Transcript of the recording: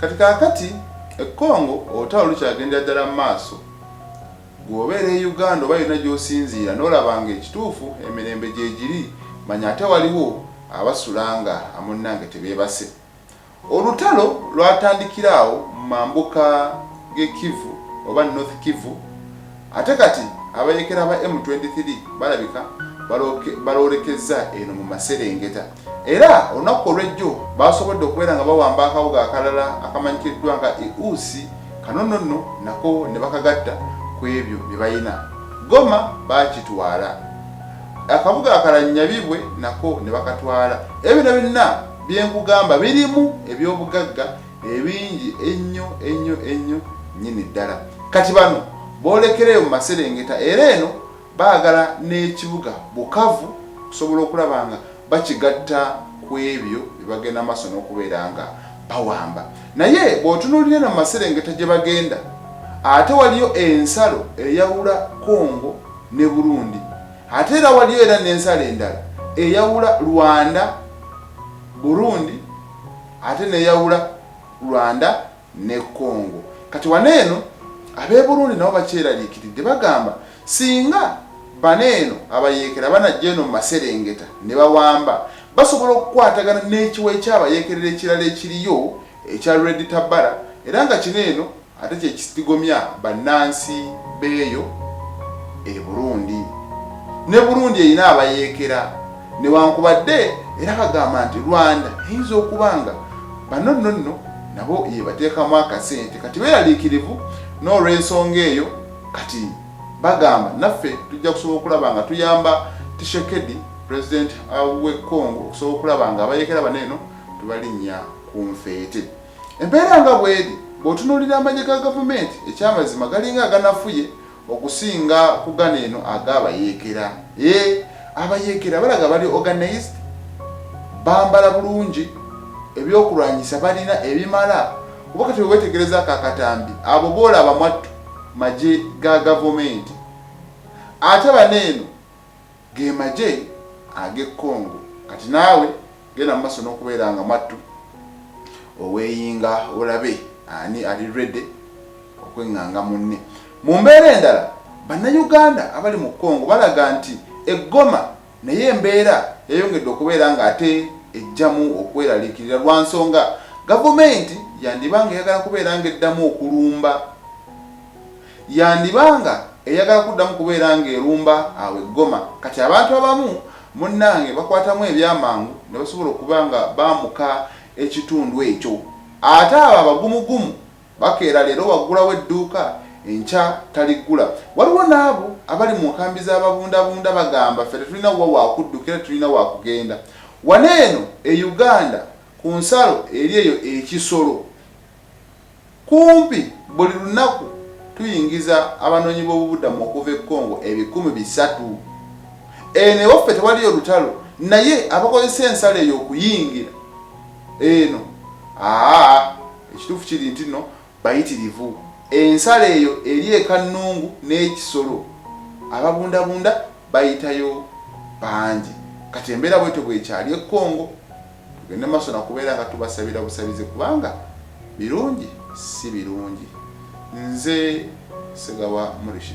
kati kakati Congo olutalo lukyagenda ddala mu maaso. Bw'obeera e Uganda oba yonna gy'osinziira n'olabanga ekituufu emirembe gye giri, manya ate waliwo abasulanga amunnange tebeebase. Olutalo lwatandikiraawo mu mambuka g'e Kivu oba North Kivu, ate kati abayekera ba M23 balabika baloolekezza eno mu Maserengeta. Era olunaku olw'ejjo basobodde okubeera nga bawamba akawuga akalala akamanyikiddwa nga Eusi kanonono nako ne bakagatta ku ebyo bye balina. Goma bakitwala, akabuga akalala Nyabibwe nako ne bakatwala. Ebyo byonna byenkugamba birimu ebyobugagga ebingi ennyo nnyini ddala. Kati bano boolekereyo mu Maserengeta era eno baagala n'ekibuga Bukavu kusobola okulaba nga bakigatta ku ebyo bye bagenda maaso n'okubeera nga bawamba. Naye bw'otunuulira mu Maserengeta gye bagenda, ate waliyo ensalo eyawula Congo ne Burundi, ate era waliyo era n'ensalo endala eyawula Rwanda Burundi, ate neyawula Rwanda ne Congo. Kati waneeno ab'e Burundi nabo bakyeraliikiridde bagamba singa baneeno abayeekera banajja eno mu Maserengeta ne bawamba, basobola okukwatagana n'ekiwa ekyabayeekerera ekirala ekiriyo ekya Red Tabara, era nga kino eno ate kye kisigomya bannansi beeyo e Burundi. Ne Burundi erina abayeekera newankubadde era bagamba nti Rwanda eyinza okubanga banonono nabo yebateekamu akasente. Kati beeraliikirivu n'olw'ensonga eyo, kati bagamba naffe tujja kusobola okulaba nga tuyamba Tshisekedi President w'e Congo okusobola okulaba nga abayeekera baneeno tubalinnya ku nfeete. Embeera nga bw'eri bw'otunuulira amagye ga gavumenti ekyamazima galinga aganafuye okusinga ku gano eno ag'abayeekera. Abayeekera balaga bali organized, bambala bulungi, ebyokulwanyisa balina ebimala. Kuba kati wewetegereza akakatambi abo boolaba mwattu magye ga gavumenti, ate baneeno ge magye ag'e Congo. Kati naawe genda mu maaso n'okubeera nga mwattu oweeyinga olabe ani ali ready okwenganga munne. Mu mbeera endala bannayuganda abali mu Congo balaga nti eggoma naye embeera yayongedde okubeera nga ate ejjamu okweraliikirira lwa nsonga gavumenti yandibanga eyagala kubeera nga eddamu okulumba, yandibanga eyagala kuddamu kubeera nga erumba awo eggoma. Kati abantu abamu munnange bakwatamu ebyamangu ne basobola okuba nga baamuka ekitundu ekyo, ate abo abagumugumu bakeera leero waggulawo edduuka enkya taliggula. Waliwo n'abo abali mu nkambi z'ababundabunda bagamba ffe tetulina wa wakuddukira, tulina wakugenda. Waneeno e Uganda ku nsalo eri eyo ekisolo, kumpi buli lunaku tuyingiza abanoonyi b'obubudamu okuva e Congo 300. Eno ewaffe tewaliyo lutalo, naye abakozesa ensalo eyo okuyingira eno ekituufu kiri nti nno bayitirivu. Ensalo eyo eri e Kannungu n'ekisolo, ababundabunda bayitayo bangi. Kati embeera bwetyo bwekyali e Congo, tugende maaso nakubeera nga tubasabira busabizi kubanga birungi si birungi. Nze Segawa Murishi.